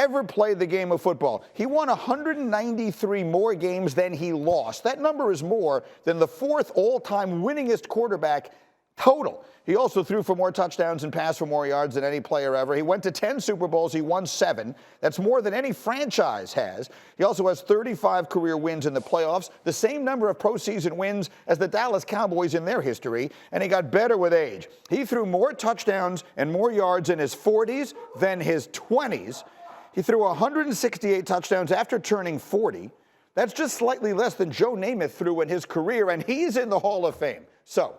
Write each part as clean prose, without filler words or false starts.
ever played the game of football. He won 193 more games than he lost. That number is more than the fourth all-time winningest quarterback total. He also threw for more touchdowns and passed for more yards than any player ever. He went to 10 Super Bowls. He won 7. That's more than any franchise has. He also has 35 career wins in the playoffs, the same number of postseason wins as the Dallas Cowboys in their history, and he got better with age. He threw more touchdowns and more yards in his 40s than his 20s. He threw 168 touchdowns after turning 40. That's just slightly less than Joe Namath threw in his career, and he's in the Hall of Fame. So,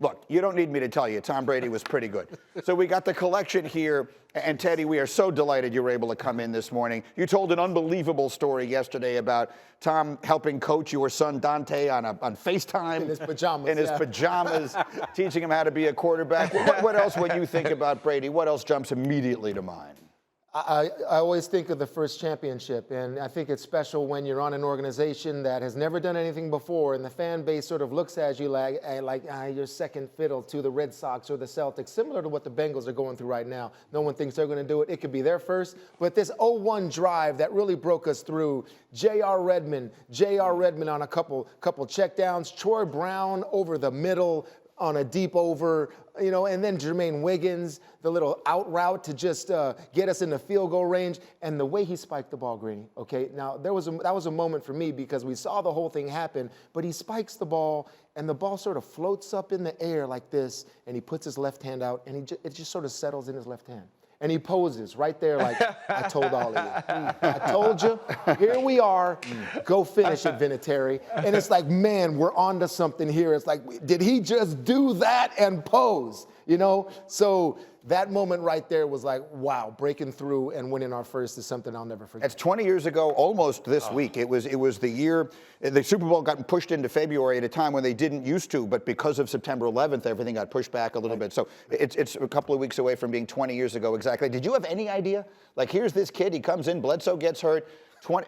look, you don't need me to tell you, Tom Brady was pretty good. So we got the collection here, and Teddy, we are so delighted you were able to come in this morning. You told an unbelievable story yesterday about Tom helping coach your son Dante on FaceTime. In his pajamas. In his pajamas, teaching him how to be a quarterback. What else, when you think about Brady, what else jumps immediately to mind? I always think of the first championship, and I think it's special when you're on an organization that has never done anything before, and the fan base sort of looks at you like you're second fiddle to the Red Sox or the Celtics, similar to what the Bengals are going through right now. No one thinks they're going to do it. It could be their first, but this 0-1 drive that really broke us through, J.R. Redmond on a couple checkdowns, Troy Brown over the middle on a deep over, and then Jermaine Wiggins, the little out route to just get us in the field goal range, and the way he spiked the ball, Greeny, okay? Now, that was a moment for me because we saw the whole thing happen, but he spikes the ball, and the ball sort of floats up in the air like this, and he puts his left hand out, and it just sort of settles in his left hand. And he poses right there like, I told all of you. I told you. Here we are. Go finish it, Vinatieri. And it's like, man, we're on to something here. It's like, did he just do that and pose? So that moment right there was like, wow, breaking through and winning our first is something I'll never forget. It's 20 years ago, almost this week. It was the year the Super Bowl got pushed into February at a time when they didn't used to, but because of September 11th, everything got pushed back a little bit. So it's a couple of weeks away from being 20 years ago exactly. Did you have any idea? Like, here's this kid, he comes in, Bledsoe gets hurt.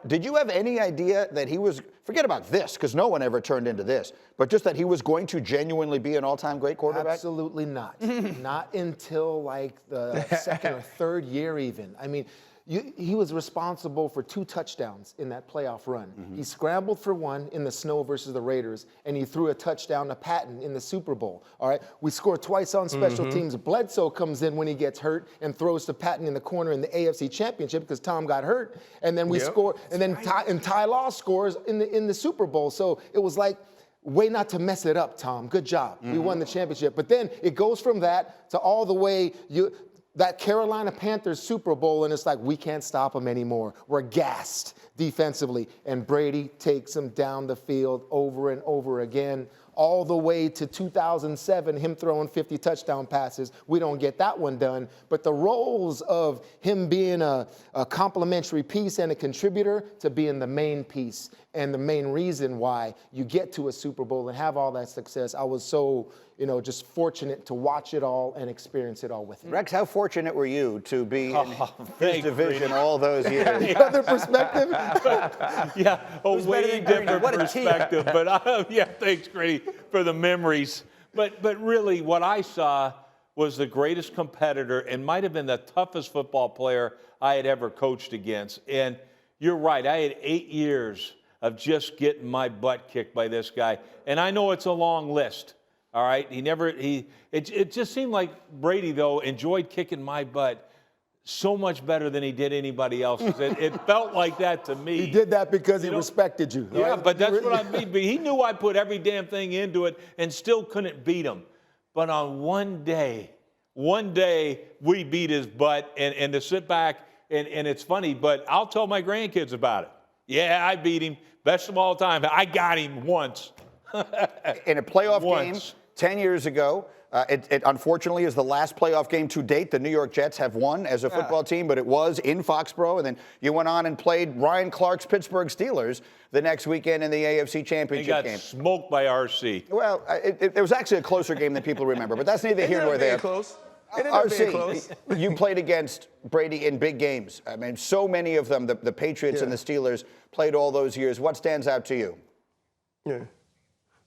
Did you have any idea that he was, forget about this, because no one ever turned into this, but just that he was going to genuinely be an all-time great quarterback? Absolutely not. Not until like the second or third year even. I mean, he was responsible for 2 touchdowns in that playoff run. He scrambled for one in the snow versus the Raiders, and he threw a touchdown to Patton in the Super Bowl. All right, we scored twice on special teams. Bledsoe comes in when he gets hurt and throws to Patton in the corner in the AFC Championship because Tom got hurt, and then we score, and then Ty Law scores in the Super Bowl. So it was like, way not to mess it up, Tom. Good job. We won the championship. But then it goes from that to all the way that Carolina Panthers Super Bowl, and it's like, we can't stop them anymore. We're gassed defensively. And Brady takes them down the field over and over again, all the way to 2007, him throwing 50 touchdown passes. We don't get that one done. But the roles of him being a complementary piece and a contributor to being the main piece and the main reason why you get to a Super Bowl and have all that success, I was so, just fortunate to watch it all and experience it all with him. Rex, how fortunate were you to be in his division all those years? Another perspective? Yeah, a way different perspective. But thanks, Grady, for the memories. But really, what I saw was the greatest competitor and might have been the toughest football player I had ever coached against. And you're right, I had 8 years of just getting my butt kicked by this guy. And I know it's a long list, all right? It just seemed like Brady, though, enjoyed kicking my butt so much better than he did anybody else's. It felt like that to me. He did that because he respected you. Yeah, right? But that's what I mean. But he knew I put every damn thing into it and still couldn't beat him. But on one day we beat his butt, and to sit back, and it's funny, but I'll tell my grandkids about it. Yeah, I beat him. Best of all time. I got him once. In a playoff game 10 years ago, it unfortunately is the last playoff game to date the New York Jets have won as a football team, but it was in Foxborough, and then you went on and played Ryan Clark's Pittsburgh Steelers the next weekend in the AFC Championship game. They got smoked by RC. Well, it was actually a closer game than people remember, but that's neither here nor there. Close. RC, you played against Brady in big games. I mean, so many of them, the Patriots and the Steelers, played all those years. What stands out to you? Yeah.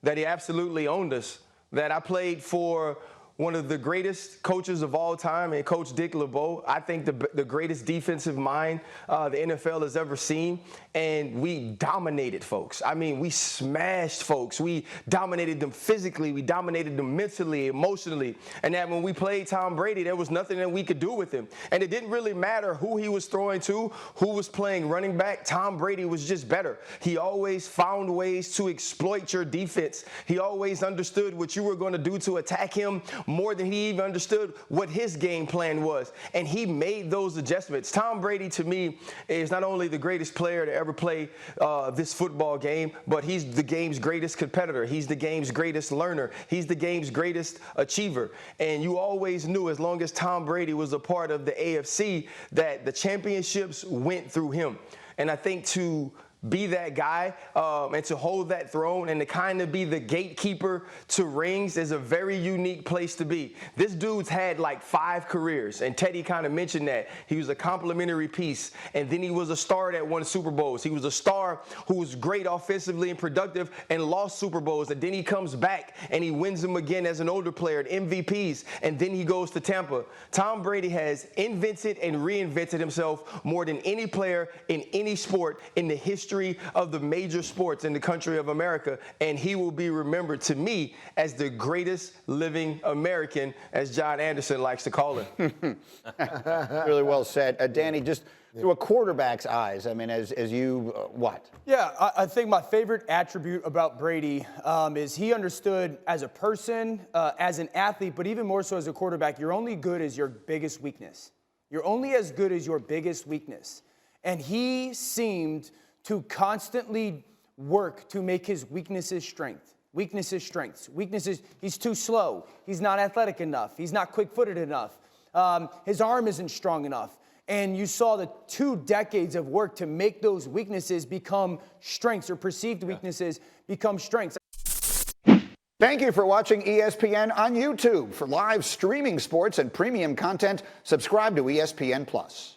That he absolutely owned us. That I played for one of the greatest coaches of all time, and Coach Dick LeBeau. I think the greatest defensive mind the NFL has ever seen. And we dominated folks. I mean, we smashed folks. We dominated them physically. We dominated them mentally, emotionally. And that when we played Tom Brady, there was nothing that we could do with him. And it didn't really matter who he was throwing to, who was playing running back. Tom Brady was just better. He always found ways to exploit your defense. He always understood what you were going to do to attack him more than he even understood what his game plan was. And he made those adjustments. Tom Brady, to me, is not only the greatest player to ever play this football game, but he's the game's greatest competitor. He's the game's greatest learner. He's the game's greatest achiever. And you always knew, as long as Tom Brady was a part of the AFC, that the championships went through him. And I think to be that guy and to hold that throne and to kind of be the gatekeeper to rings is a very unique place to be. This dude's had like 5 careers, and Teddy kind of mentioned that. He was a complimentary piece, and then he was a star that won Super Bowls. He was a star who was great offensively and productive and lost Super Bowls, and then he comes back and he wins them again as an older player at MVPs, and then he goes to Tampa. Tom Brady has invented and reinvented himself more than any player in any sport in the history of the major sports in the country of America, and he will be remembered to me as the greatest living American, as John Anderson likes to call him. Really well said. Danny, just through a quarterback's eyes, I mean, as you, what? Yeah, I think my favorite attribute about Brady is he understood as a person, as an athlete, but even more so as a quarterback, you're only good as your biggest weakness. You're only as good as your biggest weakness. And he seemed to constantly work to make his weaknesses strength. Weaknesses strengths. Weaknesses, he's too slow. He's not athletic enough. He's not quick-footed enough. His arm isn't strong enough. And you saw the 2 decades of work to make those weaknesses become strengths, or perceived weaknesses become strengths. Thank you for watching ESPN on YouTube. For live streaming sports and premium content, subscribe to ESPN+.